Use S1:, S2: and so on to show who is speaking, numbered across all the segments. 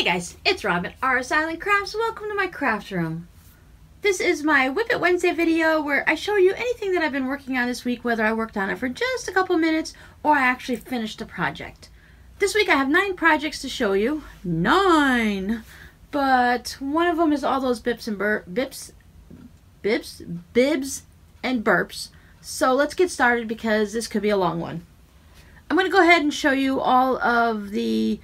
S1: guys, it's Rob at RsIslandCrafts. Welcome to my craft room. This is my WiP It Wednesday video where I show you anything that I've been working on this week, whether I worked on it for just a couple minutes or I actually finished a project. This week I have 9 projects to show you. 9! But one of them is all those bibs and burps. So let's get started because this could be a long one. I'm going to go ahead and show you all of the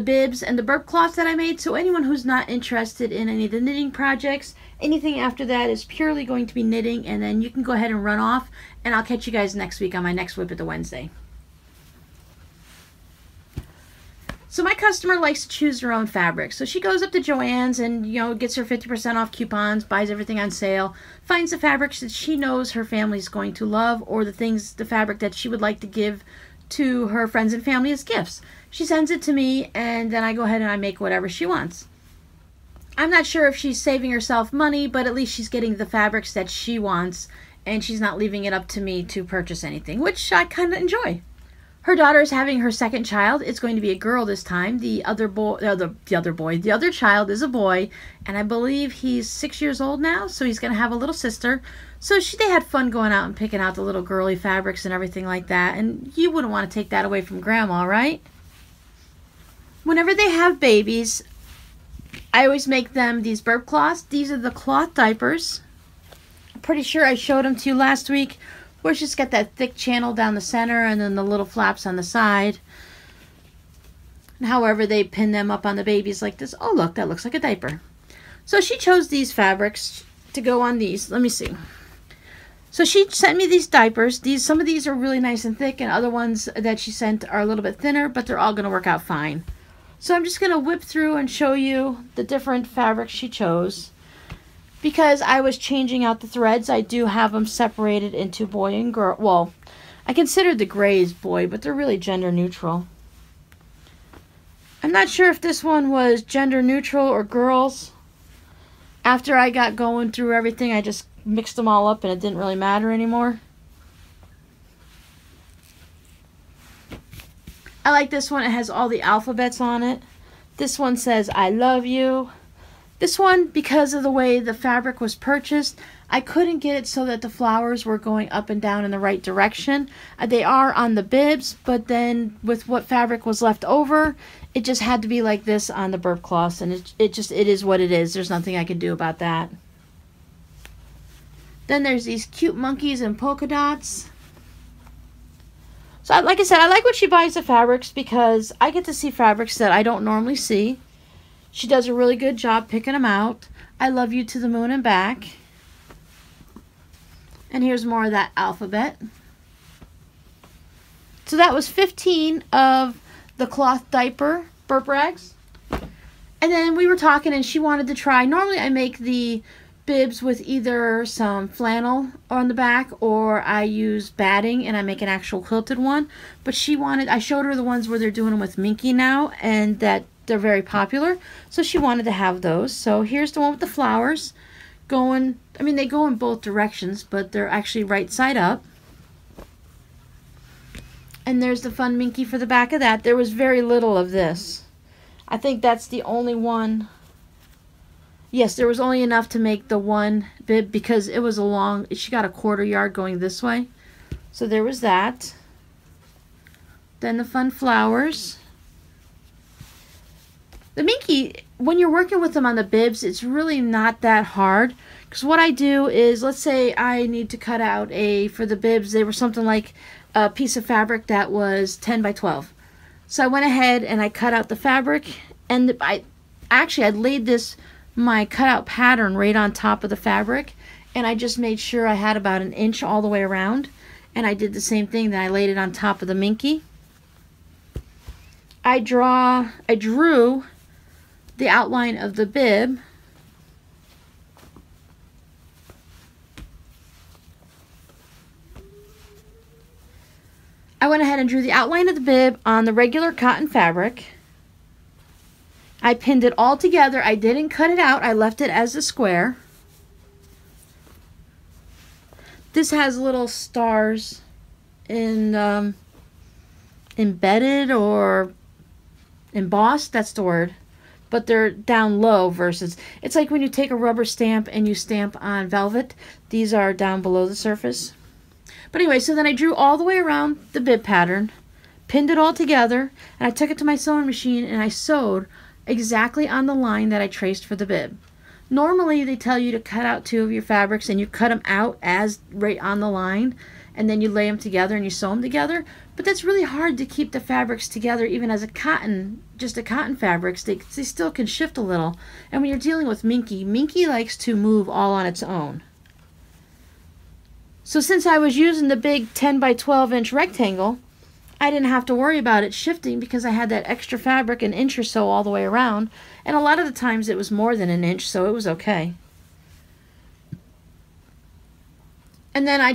S1: bibs and the burp cloths that I made. So anyone who's not interested in any of the knitting projects, anything after that is purely going to be knitting, and then you can go ahead and run off, and I'll catch you guys next week on my next WiP It Wednesday. So my customer likes to choose her own fabric. So she goes up to Joann's and, gets her 50% off coupons, buys everything on sale, finds the fabrics that she knows her family's going to love, or the fabric that she would like to give to her friends and family as gifts. She sends it to me, and then I go ahead and I make whatever she wants. I'm not sure if she's saving herself money, but at least she's getting the fabrics that she wants, and she's not leaving it up to me to purchase anything, which I kind of enjoy. Her daughter is having her second child. It's going to be a girl this time. The other child is a boy, and I believe he's 6 years old now, so he's going to have a little sister. So they had fun going out and picking out the little girly fabrics and everything like that, and you wouldn't want to take that away from Grandma, right? Whenever they have babies, I always make them these burp cloths. These are the cloth diapers. I'm pretty sure I showed them to you last week, where it's just got that thick channel down the center and then the little flaps on the side. And however they pin them up on the babies like this. Oh look, that looks like a diaper. So she chose these fabrics to go on these. Let me see. So she sent me these diapers. Some of these are really nice and thick, and other ones that she sent are a little bit thinner, but they're all going to work out fine. So I'm just going to whip through and show you the different fabrics she chose. Because I was changing out the threads, I do have them separated into boy and girl. Well, I considered the grays boy, but they're really gender neutral. I'm not sure if this one was gender neutral or girls. After I got going through everything, I just mixed them all up and it didn't really matter anymore. I like this one. It has all the alphabets on it. This one says, I love you. This one, because of the way the fabric was purchased, I couldn't get it so that the flowers were going up and down in the right direction. They are on the bibs, but then with what fabric was left over, it just had to be like this on the burp cloths, and it is what it is. There's nothing I can do about that. Then there's these cute monkeys and polka dots. So like I said, I like when she buys the fabrics because I get to see fabrics that I don't normally see. She does a really good job picking them out. I love you to the moon and back. And here's more of that alphabet. So that was 15 of the cloth diaper burp rags. And then we were talking and she wanted to try. Normally I make the bibs with either some flannel on the back or I use batting and I make an actual quilted one. But I showed her the ones where they're doing them with minky now, and that they're very popular, so she wanted to have those. So here's the one with the flowers going, they go in both directions, but they're actually right side up. And there's the fun minky for the back of that. There was very little of this. I think that's the only one. Yes, there was only enough to make the one bib because it was she got a 1/4 yard going this way. So there was that. Then the fun flowers. The minky, when you're working with them on the bibs, it's really not that hard. Because what I do is, let's say I need to cut out for the bibs, they were something like a piece of fabric that was 10 by 12. So I went ahead and I cut out the fabric, and I laid my cutout pattern right on top of the fabric, and I just made sure I had about 1 inch all the way around. And I did the same thing, then I laid it on top of the minky. I drew the outline of the bib. I went ahead and drew the outline of the bib on the regular cotton fabric. I pinned it all together. I didn't cut it out. I left it as a square. This has little stars embedded or embossed, that's the word, but they're down low versus, it's like when you take a rubber stamp and you stamp on velvet. These are down below the surface. But anyway, so then I drew all the way around the bib pattern, pinned it all together, and I took it to my sewing machine and I sewed exactly on the line that I traced for the bib. Normally they tell you to cut out 2 of your fabrics and you cut them out as right on the line, and then you lay them together and you sew them together. But that's really hard to keep the fabrics together, even as a cotton, just a cotton fabrics. They still can shift a little. And when you're dealing with Minky, Minky likes to move all on its own. So since I was using the big 10 by 12 inch rectangle, I didn't have to worry about it shifting because I had that extra fabric an inch or so all the way around. And a lot of the times it was more than an inch, so it was okay. And then I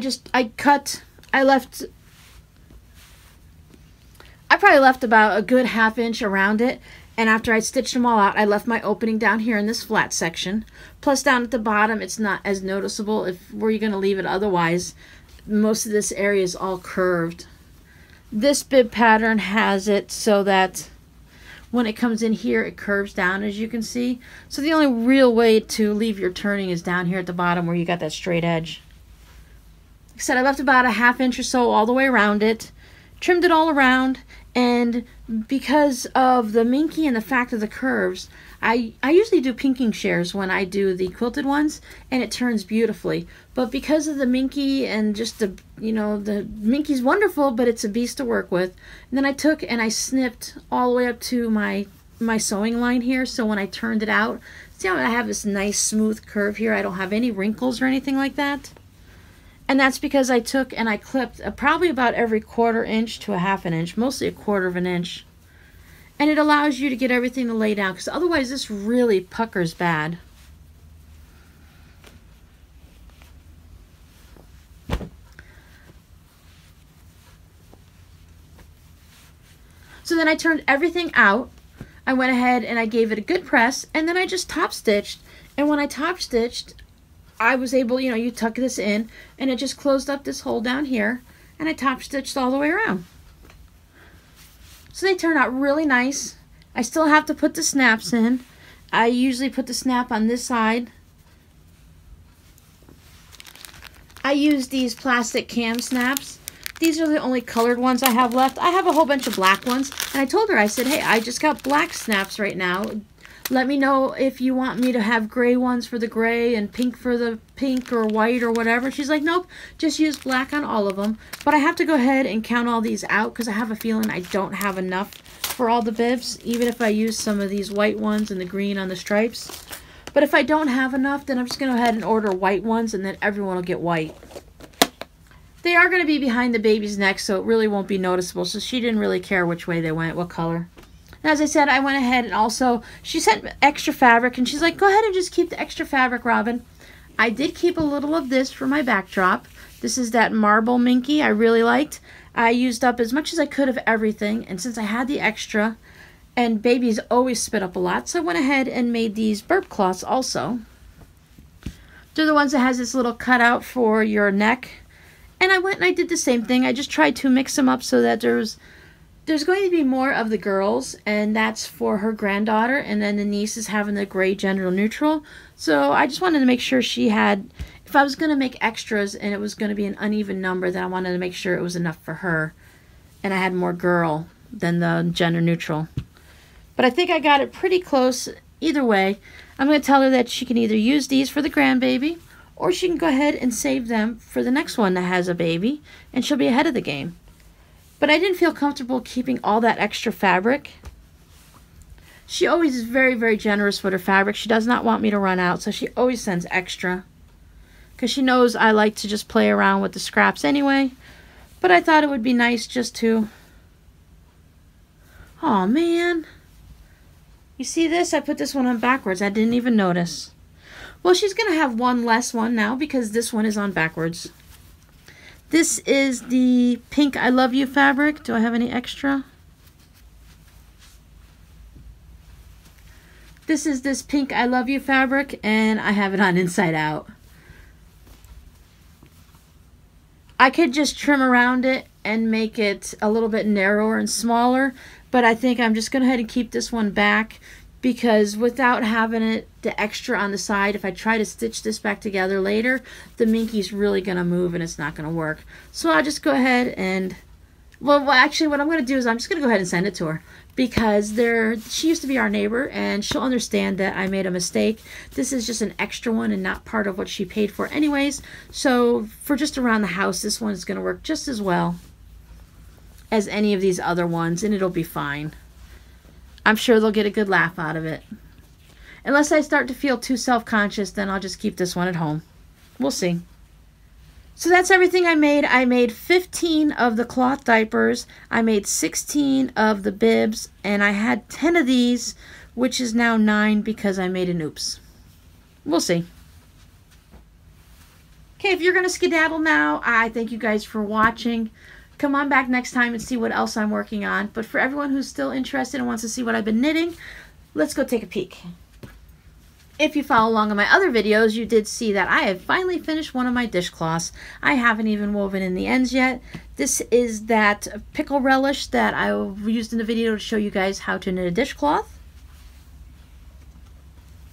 S1: probably left about a good 1/2 inch around it. And after I stitched them all out, I left my opening down here in this flat section. Plus down at the bottom, it's not as noticeable if where you're going to leave it otherwise. Most of this area is all curved. This bib pattern has it so that when it comes in here, it curves down, as you can see. So the only real way to leave your turning is down here at the bottom where you got that straight edge. Like I said, I left about a 1/2 inch or so all the way around it, trimmed it all around, and because of the Minky and the fact of the curves, I usually do pinking shares when I do the quilted ones, and it turns beautifully. But because of the Minky and just the, you know, the Minky's wonderful, but it's a beast to work with. And then I took and I snipped all the way up to my sewing line here, so when I turned it out, see how I have this nice smooth curve here? I don't have any wrinkles or anything like that. And that's because I took and I clipped probably about every 1/4 inch to a 1/2 inch, mostly a 1/4 inch. And it allows you to get everything to lay down, because otherwise this really puckers bad. So then I turned everything out. I went ahead and I gave it a good press, and then I just top stitched. And when I top stitched, I was able, you know, you tuck this in and it just closed up this hole down here, and I top stitched all the way around. So they turn out really nice. I still have to put the snaps in. I usually put the snap on this side. I use these plastic cam snaps. These are the only colored ones I have left. I have a whole bunch of black ones, and I told her, I said, hey, I just got black snaps right now. Let me know if you want me to have gray ones for the gray and pink for the pink or white or whatever. She's like, nope, just use black on all of them. But I have to go ahead and count all these out because I have a feeling I don't have enough for all the bibs, even if I use some of these white ones and the green on the stripes. But if I don't have enough, then I'm just going to go ahead and order white ones, and then everyone will get white. They are going to be behind the baby's neck, so it really won't be noticeable. So she didn't really care which way they went, what color. As I said, I went ahead and also, she sent extra fabric, and she's like, go ahead and just keep the extra fabric, Robin. I did keep a little of this for my backdrop. This is that marble Minky I really liked. I used up as much as I could of everything, and since I had the extra, and babies always spit up a lot, so I went ahead and made these burp cloths also. They're the ones that has this little cutout for your neck. And I went and I did the same thing. I just tried to mix them up so that there's going to be more of the girls, and that's for her granddaughter, and then the niece is having the gray gender neutral. So I just wanted to make sure she had, if I was going to make extras and it was going to be an uneven number, then I wanted to make sure it was enough for her, and I had more girl than the gender neutral. But I think I got it pretty close. Either way, I'm going to tell her that she can either use these for the grandbaby, or she can go ahead and save them for the next one that has a baby, and she'll be ahead of the game. But I didn't feel comfortable keeping all that extra fabric. She always is very, very generous with her fabric. She does not want me to run out, so she always sends extra, because she knows I like to just play around with the scraps anyway. But I thought it would be nice just to... Oh man. You see this? I put this one on backwards. I didn't even notice. Well, she's going to have one less one now because this one is on backwards. This is the pink I Love You fabric. Do I have any extra? This is this pink I Love You fabric, and I have it on inside out. I could just trim around it and make it a little bit narrower and smaller, but I think I'm just going to go ahead and keep this one back because without having it, the extra on the side, if I try to stitch this back together later, the Minky's really going to move and it's not going to work. So I'll just go ahead and, well, actually what I'm going to do is I'm just going to go ahead and send it to her, because she used to be our neighbor and she'll understand that I made a mistake. This is just an extra one and not part of what she paid for anyways. So for just around the house, this one is going to work just as well as any of these other ones, and it'll be fine. I'm sure they'll get a good laugh out of it. Unless I start to feel too self-conscious, then I'll just keep this one at home. We'll see. So that's everything I made. I made 15 of the cloth diapers. I made 16 of the bibs. And I had 10 of these, which is now 9 because I made an oops. We'll see. Okay, if you're going to skedaddle now, I thank you guys for watching. Come on back next time and see what else I'm working on. But for everyone who's still interested and wants to see what I've been knitting, let's go take a peek. If you follow along on my other videos, you did see that I have finally finished one of my dishcloths. I haven't even woven in the ends yet. This is that pickle relish that I used in the video to show you guys how to knit a dishcloth.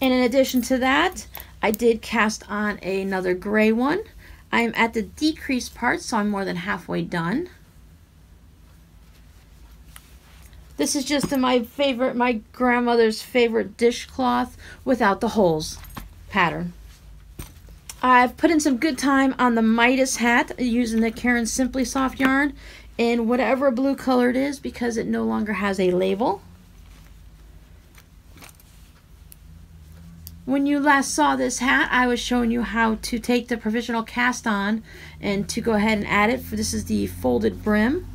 S1: And in addition to that, I did cast on another gray one. I'm at the decreased part, so I'm more than halfway done. This is just my grandmother's favorite dishcloth without the holes pattern. I've put in some good time on the Midas hat using the Karen Simply Soft yarn in whatever blue color it is, because it no longer has a label. When you last saw this hat, I was showing you how to take the provisional cast on and to go ahead and add it. This is the folded brim.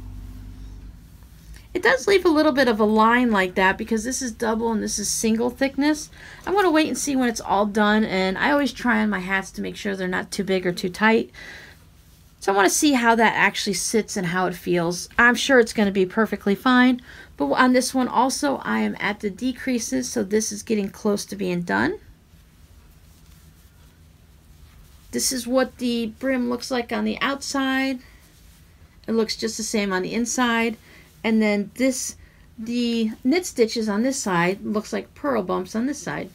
S1: It does leave a little bit of a line like that because this is double and this is single thickness. I want to wait and see when it's all done, and I always try on my hats to make sure they're not too big or too tight. So I want to see how that actually sits and how it feels. I'm sure it's going to be perfectly fine, but on this one also I am at the decreases, so this is getting close to being done. This is what the brim looks like on the outside. It looks just the same on the inside. And then the knit stitches on this side looks like purl bumps on this side.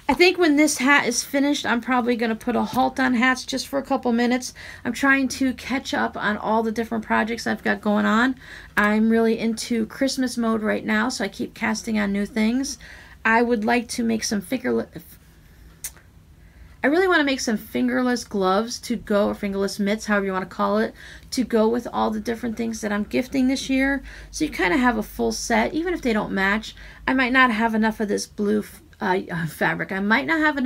S1: I think when this hat is finished, I'm probably going to put a halt on hats just for a couple minutes. I'm trying to catch up on all the different projects I've got going on. I'm really into Christmas mode right now, so I keep casting on new things. I would like to make some I really want to make some fingerless gloves to go, or fingerless mitts, however you want to call it, to go with all the different things that I'm gifting this year. So you kind of have a full set, even if they don't match. I might not have enough of this blue fabric. I might not have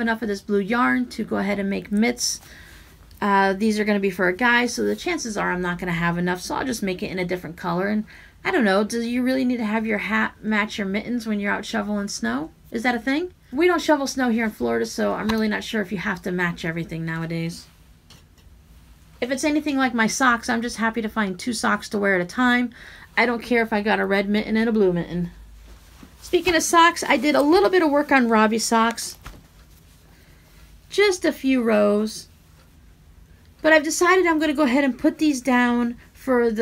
S1: enough of this blue yarn to go ahead and make mitts. These are going to be for a guy, so the chances are I'm not going to have enough, so I'll just make it in a different color. And I don't know, do you really need to have your hat match your mittens when you're out shoveling snow? Is that a thing? We don't shovel snow here in Florida, so I'm really not sure if you have to match everything nowadays. If it's anything like my socks, I'm just happy to find 2 socks to wear at a time. I don't care if I got a red mitten and a blue mitten. Speaking of socks, I did a little bit of work on Robbie's socks. Just a few rows. But I've decided I'm going to go ahead and put these down for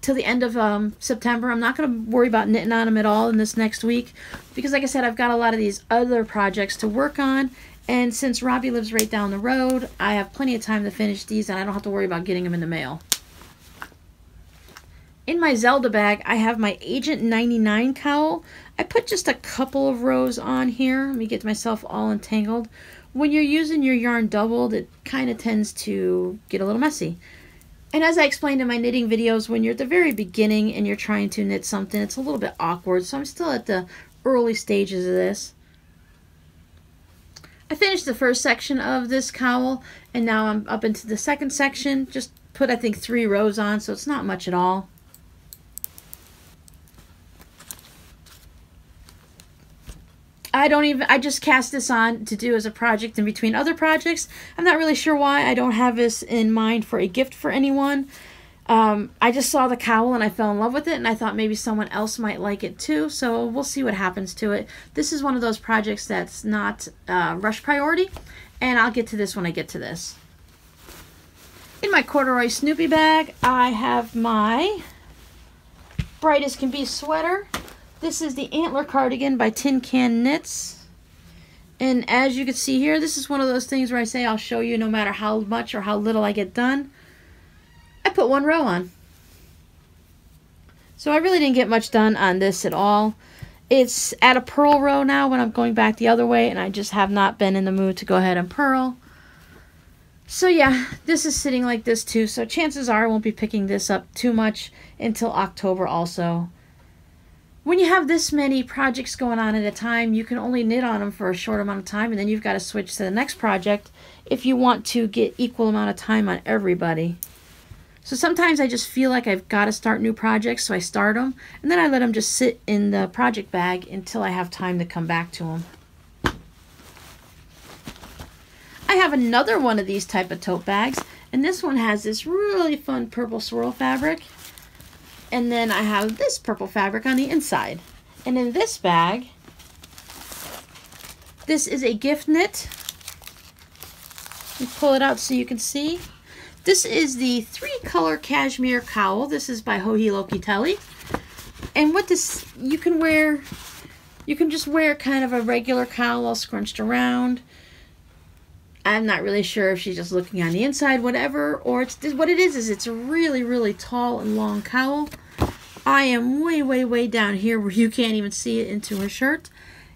S1: till the end of September. I'm not going to worry about knitting on them at all in this next week, because like I said, I've got a lot of these other projects to work on, and since Robbie lives right down the road, I have plenty of time to finish these and I don't have to worry about getting them in the mail. In my Zelda bag, I have my Agent 99 cowl. I put just a couple of rows on here. Let me get myself all entangled. When you're using your yarn doubled, it kind of tends to get a little messy. And as I explained in my knitting videos, when you're at the very beginning and you're trying to knit something, it's a little bit awkward. So I'm still at the early stages of this. I finished the first section of this cowl, and now I'm up into the second section. Just put, I think, 3 rows on, so it's not much at all. I just cast this on to do as a project in between other projects. I'm not really sure why. I don't have this in mind for a gift for anyone. I just saw the cowl and I fell in love with it, and I thought maybe someone else might like it too, so we'll see what happens to it. This is one of those projects that's not rush priority, and I'll get to this when I get to this. In my corduroy Snoopy bag, I have my bright as can be sweater. This is the Antler Cardigan by Tin Can Knits. And as you can see here, this is one of those things where I say I'll show you no matter how much or how little I get done. I put 1 row on. So I really didn't get much done on this at all. It's at a purl row now when I'm going back the other way, and I just have not been in the mood to go ahead and purl. So yeah, this is sitting like this too, so chances are I won't be picking this up too much until October also. When you have this many projects going on at a time, you can only knit on them for a short amount of time, and then you've got to switch to the next project if you want to get equal amount of time on everybody. So sometimes I just feel like I've got to start new projects, so I start them, and then I let them just sit in the project bag until I have time to come back to them. I have another one of these type of tote bags, and this one has this really fun purple swirl fabric. And then I have this purple fabric on the inside. And in this bag, this is a gift knit. Let me pull it out so you can see. This is the 3-color cashmere cowl. This is by Hohi Loki Telly. And what this, you can just wear kind of a regular cowl all scrunched around. I'm not really sure if she's just looking on the inside, whatever, or it's what it is it's a really, really tall and long cowl. I am way, way, way down here where you can't even see it into her shirt.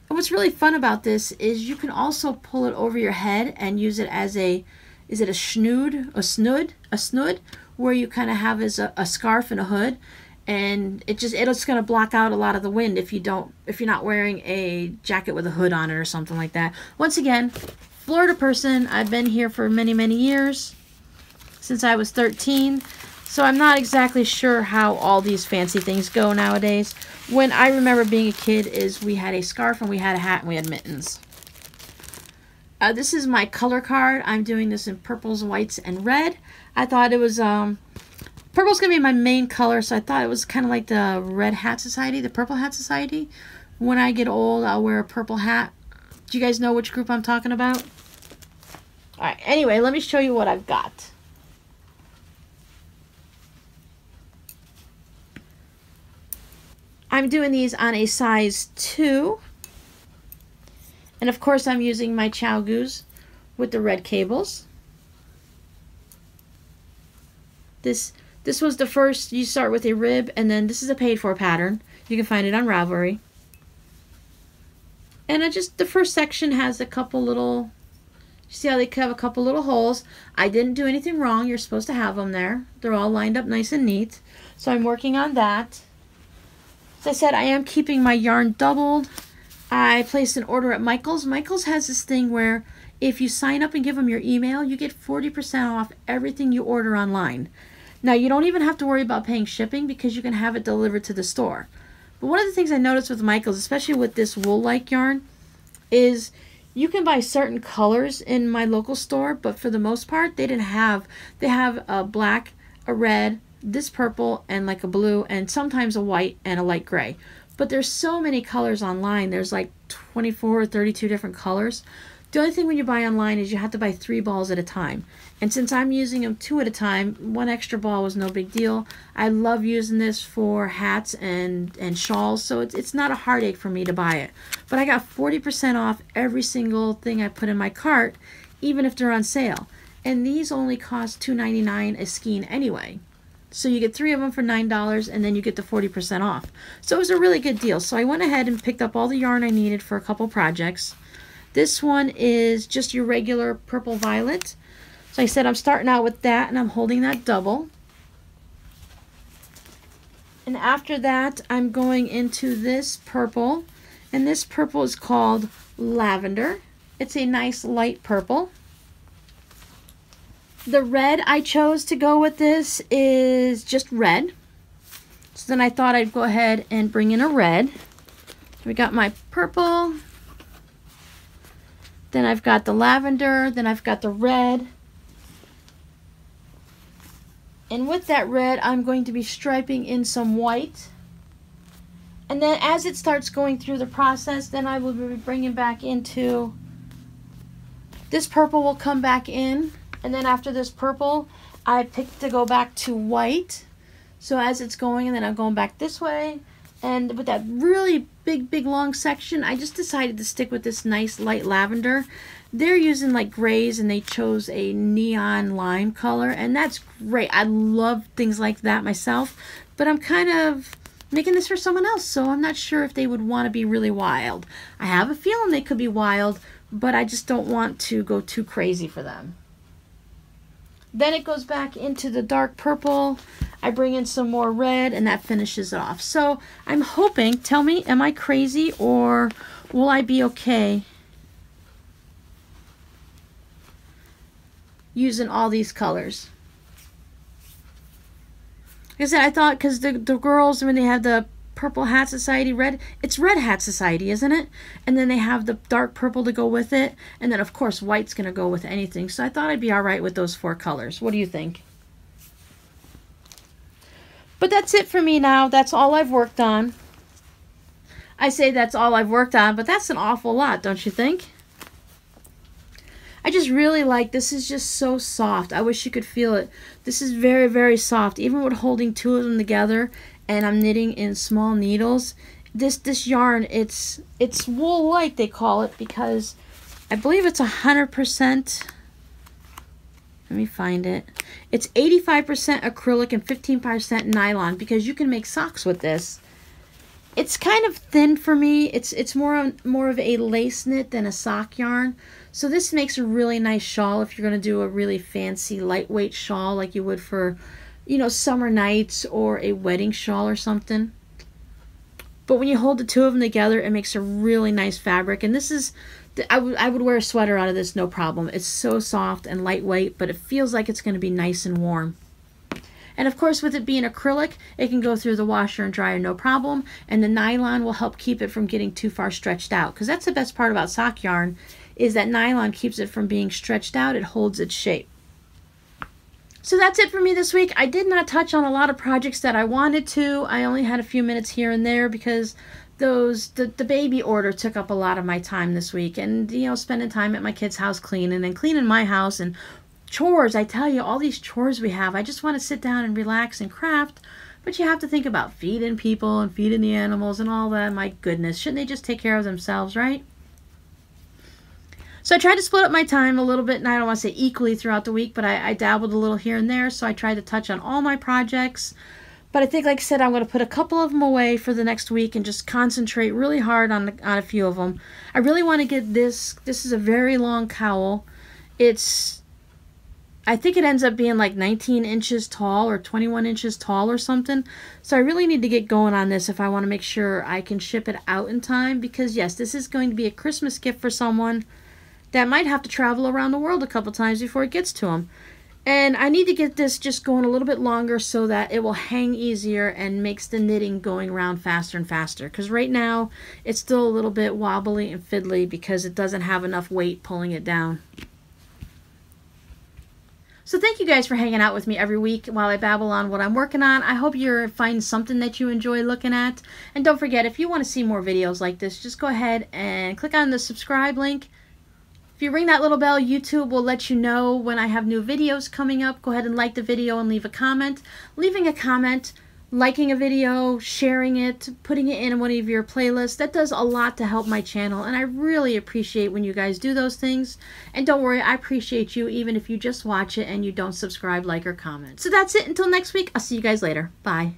S1: And what's really fun about this is you can also pull it over your head and use it as a, is it a snood, a snood, where you kind of have as a scarf and a hood. And it's going to block out a lot of the wind if you're not wearing a jacket with a hood on it or something like that. Once again, Florida person. I've been here for many, many years, since I was 13, so I'm not exactly sure how all these fancy things go nowadays. When I remember being a kid is we had a scarf and we had a hat and we had mittens. This is my color card. I'm doing this in purples, whites, and red. I thought it was, purple's going to be my main color, so I thought it was kind of like the Red Hat Society, the Purple Hat Society. When I get old, I'll wear a purple hat. Do you guys know which group I'm talking about? Alright, anyway, let me show you what I've got. I'm doing these on a size 2. And of course I'm using my Chow Goose with the red cables. This was the first, you start with a rib, and then this is a paid for pattern. You can find it on Ravelry. And the first section has a couple little, you see how they have a couple little holes. I didn't do anything wrong. You're supposed to have them there. They're all lined up nice and neat. So I'm working on that. As I said, I am keeping my yarn doubled. I placed an order at Michael's. Michael's has this thing where if you sign up and give them your email, you get 40% off everything you order online. Now, you don't even have to worry about paying shipping because you can have it delivered to the store. But one of the things I noticed with Michael's, especially with this wool-like yarn, is you can buy certain colors in my local store, but for the most part, they have a black, a red, this purple, and like a blue, and sometimes a white and a light gray. But there's so many colors online. There's like 24 or 32 different colors. The only thing when you buy online is you have to buy 3 balls at a time. And since I'm using them 2 at a time, 1 extra ball was no big deal. I love using this for hats and shawls, so it's not a heartache for me to buy it. But I got 40% off every single thing I put in my cart, even if they're on sale. And these only cost $2.99 a skein anyway. So you get 3 of them for $9, and then you get the 40% off. So it was a really good deal. So I went ahead and picked up all the yarn I needed for a couple projects. This one is just your regular purple violet. So I said I'm starting out with that, and I'm holding that double. And after that, I'm going into this purple. And this purple is called Lavender. It's a nice light purple. The red I chose to go with this is just red. So then I thought I'd go ahead and bring in a red. We got my purple. Then I've got the lavender. Then I've got the red. And with that red, I'm going to be striping in some white. And then as it starts going through the process, then I will be bringing back into, this purple will come back in. And then after this purple, I picked to go back to white. So as it's going, and then I'm going back this way, and with that really big long section, I just decided to stick with this nice light lavender. They're using like grays, and they chose a neon lime color, and that's great. I love things like that myself, but I'm kind of making this for someone else, so I'm not sure if they would want to be really wild. I have a feeling they could be wild, but I just don't want to go too crazy for them. Then it goes back into the dark purple. I bring in some more red, and that finishes it off. So I'm hoping, tell me, am I crazy or will I be okay using all these colors? Like I said, I thought, because the girls, when they have the Purple Hat Society red, it's Red Hat Society, isn't it? And then they have the dark purple to go with it, and then of course white's gonna go with anything. So I thought I'd be all right with those 4 colors. What do you think? But that's it for me now. That's all I've worked on. I say that's all I've worked on, but that's an awful lot, don't you think? I just really like, this is just so soft. I wish you could feel it. This is very soft. Even with holding 2 of them together, and I'm knitting in small needles, this yarn, it's wool like they call it, because I believe it's 100%. Let me find it. It's 85% acrylic and 15% nylon, because you can make socks with this. It's kind of thin for me. It's more of a lace knit than a sock yarn. So this makes a really nice shawl if you're going to do a really fancy lightweight shawl like you would for, you know, summer nights or a wedding shawl or something. But when you hold the 2 of them together, it makes a really nice fabric. And this is, I would wear a sweater out of this, no problem. It's so soft and lightweight, but it feels like it's going to be nice and warm. And of course, with it being acrylic, it can go through the washer and dryer no problem. And the nylon will help keep it from getting too far stretched out. Because that's the best part about sock yarn, is that nylon keeps it from being stretched out. It holds its shape. So that's it for me this week. I did not touch on a lot of projects that I wanted to. I only had a few minutes here and there because the baby order took up a lot of my time this week. And, you know, spending time at my kid's house cleaning and cleaning my house and chores. I tell you, all these chores we have, I just want to sit down and relax and craft. But you have to think about feeding people and feeding the animals and all that. My goodness, shouldn't they just take care of themselves, right? So I tried to split up my time a little bit, and I don't want to say equally throughout the week, but I dabbled a little here and there, so I tried to touch on all my projects. But I think, like I said, I'm going to put a couple of them away for the next week and just concentrate really hard on a few of them. I really want to get this. This is a very long cowl. I think it ends up being like 19 inches tall or 21 inches tall or something. So I really need to get going on this if I want to make sure I can ship it out in time. Because yes, this is going to be a Christmas gift for someone that might have to travel around the world a couple times before it gets to them. And I need to get this just going a little bit longer so that it will hang easier and makes the knitting going around faster and faster. Because right now, it's still a little bit wobbly and fiddly because it doesn't have enough weight pulling it down. So thank you guys for hanging out with me every week while I babble on what I'm working on. I hope you're finding something that you enjoy looking at. And don't forget, if you want to see more videos like this, just go ahead and click on the subscribe link. If you ring that little bell, YouTube will let you know when I have new videos coming up. Go ahead and like the video and leave a comment. Leaving a comment, liking a video, sharing it, putting it in one of your playlists, that does a lot to help my channel. And I really appreciate when you guys do those things. And don't worry, I appreciate you even if you just watch it and you don't subscribe, like, or comment. So that's it. Until next week, I'll see you guys later. Bye.